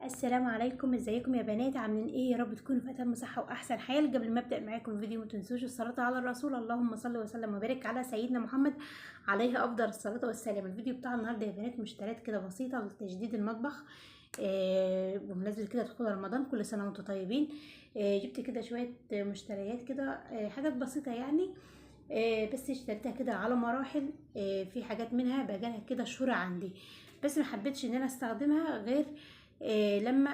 السلام عليكم، ازيكم يا بنات؟ عاملين ايه؟ يا رب تكونوا في اتم صحه واحسن حال. قبل ما ابدا معاكم الفيديو ما تنسوش الصلاه على الرسول، اللهم صل وسلم وبارك على سيدنا محمد عليه افضل الصلاه والسلام. الفيديو بتاع النهارده يا بنات مشتريات كده بسيطه لتجديد المطبخ بمناسبه كده دخول رمضان. كل سنه وانتم طيبين. جبت كده شويه مشتريات كده، حاجات بسيطه يعني. بس اشتريتها كده على مراحل. في حاجات منها بقالها كده شهور عندي، بس ما حبيتش ان انا استخدمها غير لما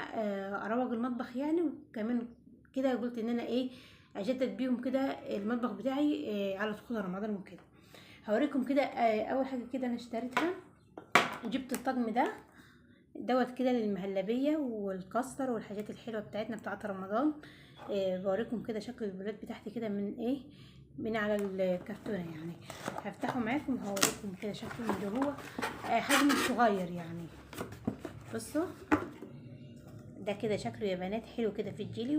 اروج المطبخ يعني. وكمان كده قلت ان انا اجدد بيهم كده المطبخ بتاعي على دخول رمضان وكده. هوريكم كده. اول حاجه كده انا اشتريتها، جبت الطقم دوت كده للمهلبيه والكاستر والحاجات الحلوه بتاعتنا بتاعت رمضان. بوريكم كده شكل البلاد بتاعتي كده من على الكرتونه يعني. هفتحه معاكم وهوريكم كده شكله اللي هو حجم صغير يعني. بصوا ده كده شكله يا بنات حلو كده في الجيلي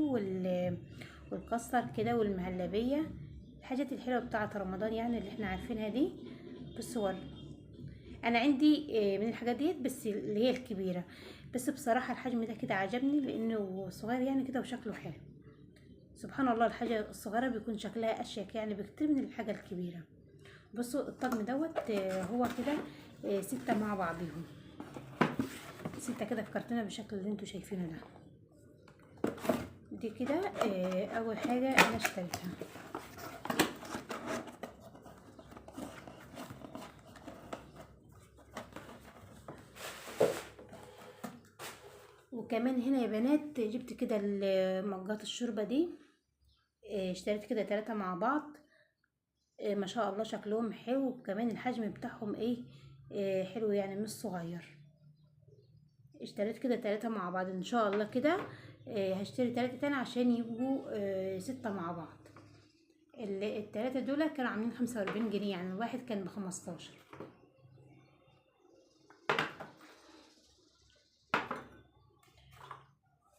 والكاستر كده والمهلبيه، الحاجات الحلوه بتاعه رمضان يعني اللي احنا عارفينها دي. بصوا انا عندي من الحاجات ديت بس اللي هي الكبيره، بس بصراحه الحجم ده كده عجبني لانه صغير يعني كده وشكله حلو. سبحان الله، الحاجه الصغيره بيكون شكلها اشيك يعني بكتير من الحاجه الكبيره. بصوا الطقم دوت هو كده 6 مع بعضهم، 6 كده في كرتونه بالشكل اللي انتوا شايفينه ده. دي كده اول حاجه انا اشتريتها. وكمان هنا يا بنات جبت كده مجات الشوربه دي. اشتريت كده 3 مع بعض. ما شاء الله شكلهم حلو، وكمان الحجم بتاعهم حلو يعني مش صغير. اشتريت كده 3 مع بعض ان شاء الله كده. هشتري 3 تاني عشان يبقوا 6 مع بعض. التلاتة دول كانوا عاملين 45 جنيه يعني الواحد كان ب15.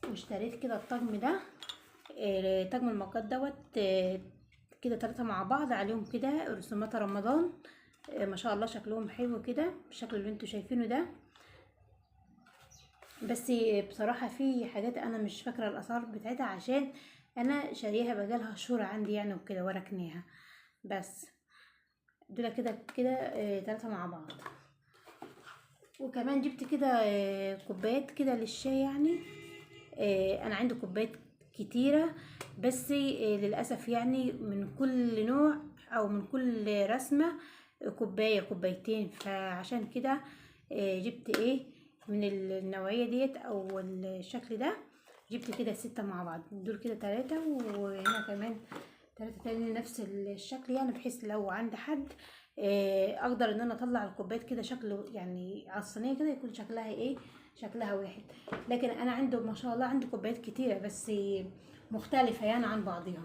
واشتريت كده الطقم ده، طقم المجات دوت كده 3 مع بعض عليهم كده رسومات رمضان. ما شاء الله شكلهم حلو كده بالشكل اللي انتوا شايفينه ده. بس بصراحة في حاجات انا مش فاكرة الاسعار بتاعتها عشان انا شاريها بقالها شهور عندي يعني وكده وركنيها. بس دول كده 3 مع بعض. وكمان جبت كده كوبايات كده للشاي يعني. انا عندي كوبايات كتيرة، بس للأسف يعني من كل نوع او من كل رسمة كوباية كوبايتين، فعشان كده جبت من النوعية ديت او الشكل ده. جبت كده 6 مع بعض، دول كده 3 وهنا كمان 3 تاني نفس الشكل يعني، بحيث لو عند حد اقدر ان انا اطلع الكوبايات كده شكله يعني على الصينيه كده يكون شكلها شكلها واحد. لكن انا عنده ما شاء الله عندي كوبايات كتيره بس مختلفه يعني عن بعضها.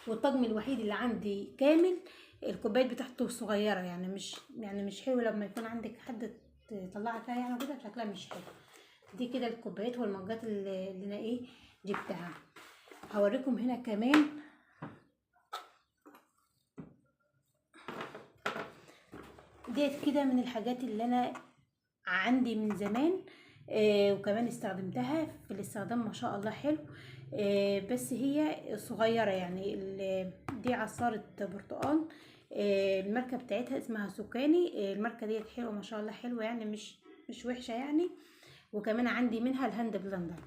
والطقم الوحيد اللي عندي كامل الكوبايات بتاعته صغيره يعني مش حلو لما يكون عندك حد تطلعها فيها يعني كده شكلها مش حلو. دي كده الكوبايات والمجات اللي انا جبتها. هوريكم هنا كمان ديت كده من الحاجات اللي انا عندي من زمان. وكمان استخدمتها في الاستخدام ما شاء الله حلو. بس هي صغيرة يعني. دي عصارة برتقال. الماركة بتاعتها اسمها سوكاني. الماركة ديت حلوة ما شاء الله حلوة يعني مش وحشة يعني. وكمان عندي منها الهاند بلندر،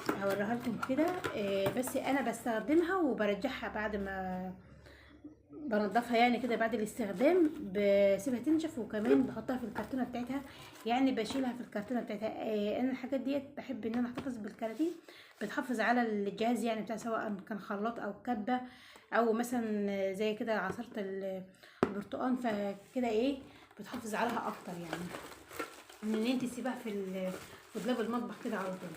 هوريها لكم كده. بس انا بستخدمها وبرجعها بعد ما بنضفها يعني كده بعد الاستخدام، بسيبها تنشف وكمان بحطها في الكرتونه بتاعتها يعني بشيلها في الكرتونه بتاعتها. انا الحاجات ديت بحب ان انا احتفظ بالكراتين، بتحافظ على الجهاز يعني بتاع سواء كان خلاط او كبه او مثلا زي كده عصرت البرتقال، فكده بتحافظ عليها اكتر يعني من ان انت تسيبها في دولاب المطبخ كده على طول.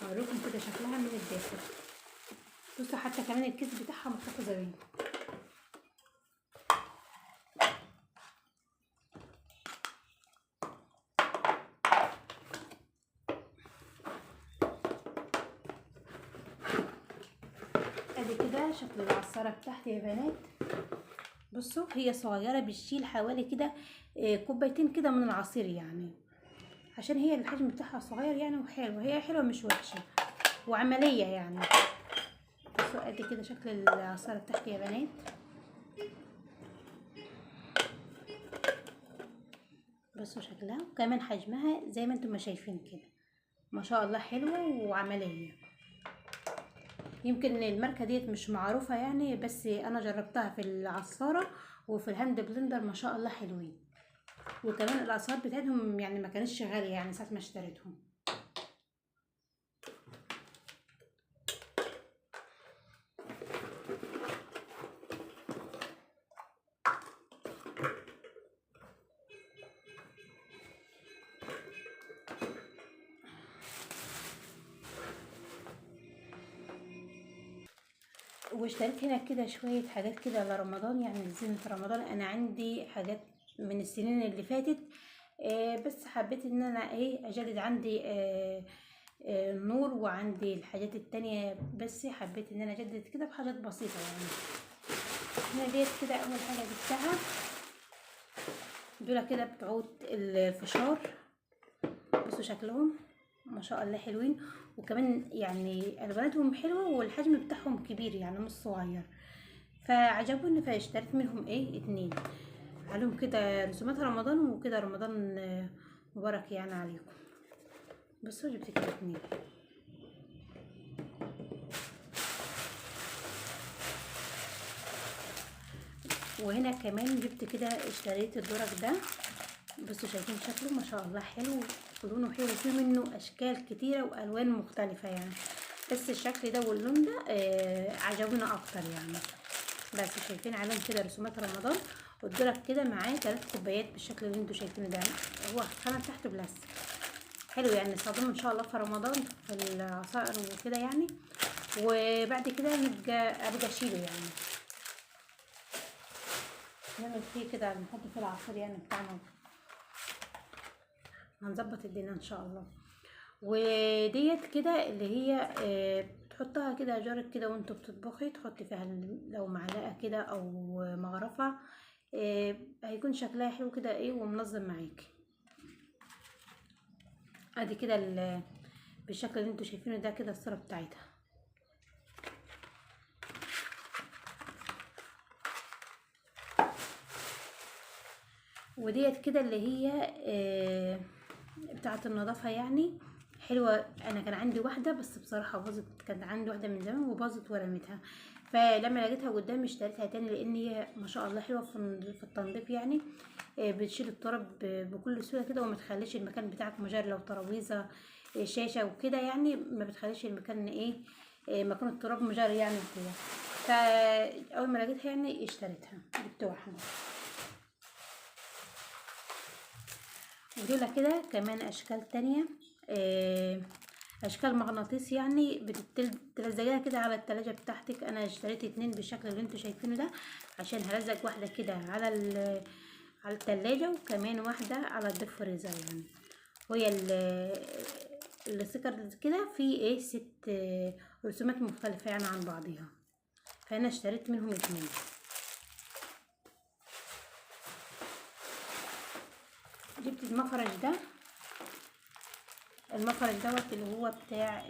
هوريكم كده شكلها من الداخل. بصوا حتى كمان الكيس بتاعها محتفظه بيه. ادي كده شكل العصاره بتاعتي يا بنات. بصوا هي صغيره بتشيل حوالي كده كوبايتين كده من العصير يعني، عشان هي الحجم بتاعها صغير يعني، وحلوه، هي حلوه مش وحشه وعمليه يعني. بصوا ادي كده شكل العصاره بتاعتي يا بنات. بصوا شكلها وكمان حجمها زي ما انتم ما شايفين كده، ما شاء الله حلوه وعمليه. يمكن الماركه ديت مش معروفه يعني، بس انا جربتها في العصاره وفي الهاند بلندر، ما شاء الله حلوين. وكمان الاسعار بتاعتهم يعني ما كانتش غاليه يعني ساعه ما اشتريتهم. واشتريت هنا كده شويه حاجات كده لرمضان، يعني زينة رمضان. انا عندي حاجات من السنين اللي فاتت، بس حبيت ان انا اجدد عندي نور، وعندي الحاجات التانية، بس حبيت ان انا اجدد كده بحاجات بسيطة يعني. هنا ديت كده اول حاجة جبتها، دول كده بعود الفشار. بصوا شكلهم ما شاء الله حلوين، وكمان يعني الواناتهم حلوة والحجم بتاعهم كبير يعني مش صغير، فعجبوني فاشتريت منهم 2 عليهم كده رسومات رمضان، وكده رمضان مبارك يعني عليكم. بصوا جبت كده 2. وهنا كمان جبت كده اشتريت الدرج ده. بصوا شايفين شكله ما شاء الله حلو ولونه حلو، فيه منه اشكال كتيره والوان مختلفه يعني، بس الشكل ده واللون ده عجبونا اكتر يعني. بس شايفين عليهم كده رسومات رمضان، والدرج كده معاه 3 كوبايات بالشكل اللي انتوا شايفينه ده. هو خانه تحت بلاستيك حلو يعني، نستخدمه ان شاء الله في رمضان في العصائر وكده يعني، وبعد كده ابقى اشيله يعني، نعمل فيه كده نحط فيه العصير يعني بتاعنا، هنظبط الدنيا ان شاء الله. وديت كده اللي هي تحطها كده جارك كده وانتوا بتطبخي، تحطي فيها لو معلقه كده او مغرفه، هيكون شكلها حلو كده ومنظم معاكي. ادي كده بالشكل اللي انتوا شايفينه ده كده الصوره بتاعتها. وديت كده اللي هي بتاعه النظافه يعني، حلوه. انا كان عندي واحده بس بصراحه باظت، كانت عندي واحده من زمان وباظت ورميتها، فلما لقيتها قدامي اشتريتها تاني، لان هي ما شاء الله حلوه في التنظيف يعني. بتشيل التراب بكل سهوله كده، وما تخليش المكان بتاعك مجرد لو ترابيزه شاشه وكده يعني، ما بتخليش المكان مكان التراب مجرد يعني كده. فاول ما لقيتها يعني اشتريتها، جبت واحده. ودول كده كمان اشكال تانية، اشكال مغناطيس يعني، بتلزقيها كده على التلاجة بتاعتك. انا اشتريت 2 بالشكل اللي انتوا شايفينه ده، عشان هلزق واحدة كده على التلاجة، وكمان واحدة على الديب فريزر يعني. وهي الستيكر كده في 6 رسومات مختلفة يعني عن بعضها، فانا اشتريت منهم 2. جبت المفرش ده، المفرش دوت اللي هو بتاع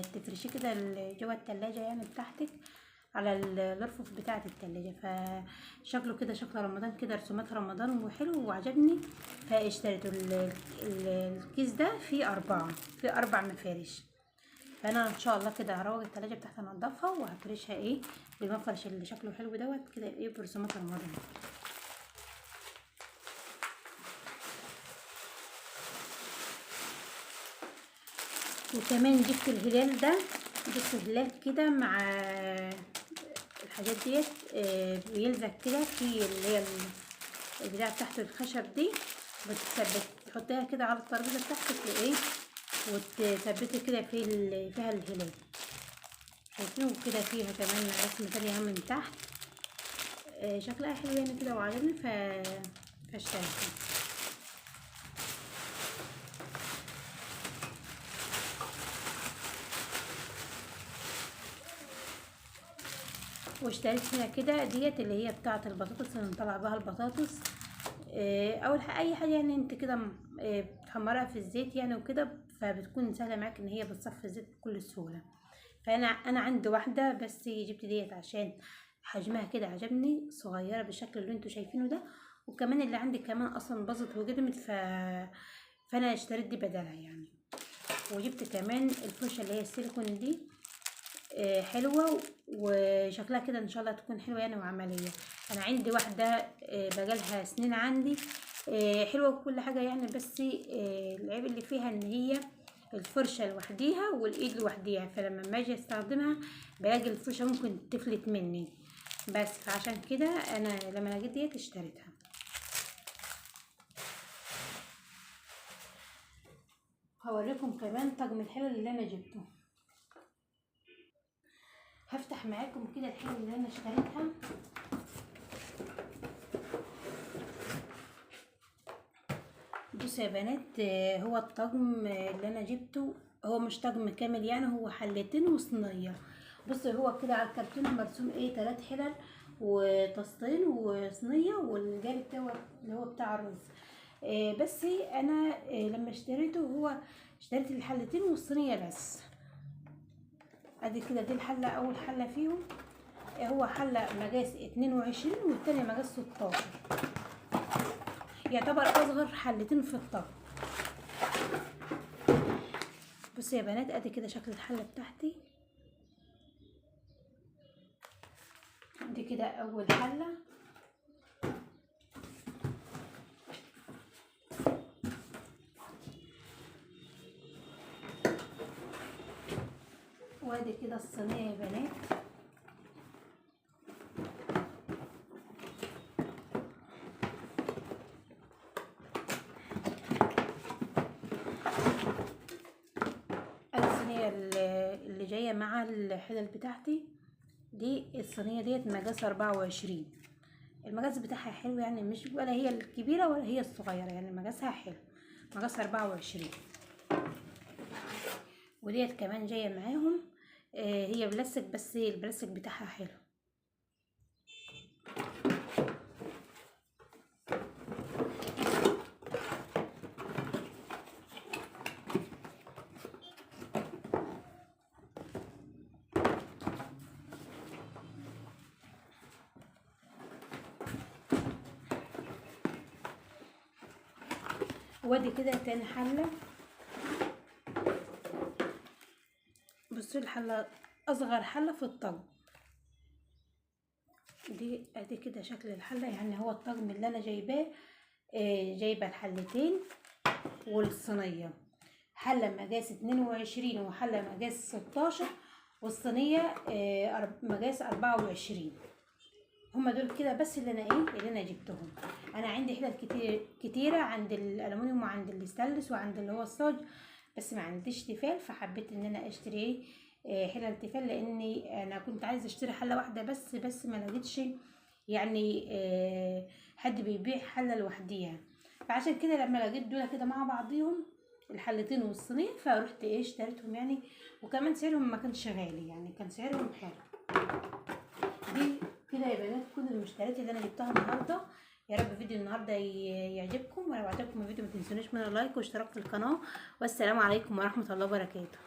تفرشيه كده جوه التلاجة يعني بتاعتك، على الرفوف بتاعة التلاجة. فشكله كده شكل رمضان كده، رسومات رمضان وحلو وعجبني، فاشتريته. الكيس ده فيه 4 مفارش. فانا ان شاء الله كده هروج التلاجة بتاعتي، انضفها وهفرشها بالمفرش اللي شكله حلو دوت كده برسومات رمضان. وكمان جبت الهلال ده، جبت الهلال كده مع الحاجات ديت، بيلزق كده في اللي هي البتاع تحت الخشب دي، بتثبت تحطيها كده على الترابيزه بتاعتك وتثبتي كده فيها الهلال. شايفين كده فيها كمان رسمه تانية من تحت، شكلها حلو يعني كده وعجبني فاشتريتها. واشتريت هنا كده ديت اللي هي بتاعه البطاطس، اللي نطلع بها البطاطس. اول حاجه اي حاجه يعني انت كده بتحمرها في الزيت يعني وكده، فبتكون سهله معاك ان هي بتصفي الزيت بكل سهوله. فانا عندي واحده بس، جبت ديت عشان حجمها كده عجبني، صغيره بالشكل اللي انتوا شايفينه ده. وكمان اللي عندي كمان اصلا باظت وجدمت، فانا اشتريت دي بدلها يعني. وجبت كمان الفرشه اللي هي السيليكون دي، حلوه وشكلها كده ان شاء الله تكون حلوه يعني وعمليه. انا عندي واحده بقالها سنين عندي، حلوه وكل حاجه يعني، بس العيب اللي فيها ان هي الفرشه لوحديها والايد لوحديها، فلما ما اجي استخدمها بلاقي الفرشه ممكن تفلت مني، بس فعشان كده انا لما لقيت ديت اشتريتها. هوريكم كمان طقم الحلل اللي انا جبته. هفتح معاكم كده الحلل اللي انا اشتريتها. بصوا يا بنات، هو الطقم اللي انا جبته هو مش طقم كامل يعني، هو حلتين وصينيه. بصوا هو كده على الكرتون مرسوم 3 حلل وطاستين وصينيه، والجانب بتاعه اللي هو بتاع الرز. بس انا لما اشتريته هو اشتريت الحلتين والصينيه بس. ادي كده دي الحله، اول حله فيهم هو حله مقاس 22 والتاني مقاس 16، يعتبر اصغر حلتين في الطبق. بصوا يا بنات، ادي كده شكل الحله بتاعتي. دي كده اول حله، وادي كده الصينيه يا بنات. الصينيه اللي جايه مع الحلل بتاعتي دي، الصينيه ديت مقاس 24. المقاس بتاعها حلو يعني، مش ولا هي الكبيره ولا هي الصغيره يعني، مقاسها حلو، مقاس 24. وديت كمان جايه معاهم، هي بلاستيك بس البلاستيك بتاعها حلو. وادي كده تاني حله. بصوا الحله اصغر حله في الطقم دي. ادي كده شكل الحله يعني، هو الطقم اللي انا جايباه، جايبه الحلتين والصينيه، حله مقاس 22 وحله مقاس 16، والصينيه مقاس 24. هما دول كده بس اللي انا جبتهم. انا عندي حلل كتيره، عند الالومنيوم وعند الستانلس وعند اللي هو الصاج، بس ما عنديش تيفال، فحبيت ان انا اشتري حلل تيفال، لاني انا كنت عايزه اشتري حله واحده بس ما لقيتش يعني حد بيبيع حله لوحديها. فعشان كده لما لقيت دول كده مع بعضيهم الحلتين والصينيه، فروحت اشتريتهم يعني. وكمان سعرهم ما كانش غالي يعني، كان سعرهم حلو. دي كده يا بنات كل المشتريات اللي انا جبتها النهارده. يا رب فيديو النهارده يعجبكم، ولو عجبكم الفيديو ما تنسونيش من اللايك واشتراك في القناه. والسلام عليكم ورحمه الله وبركاته.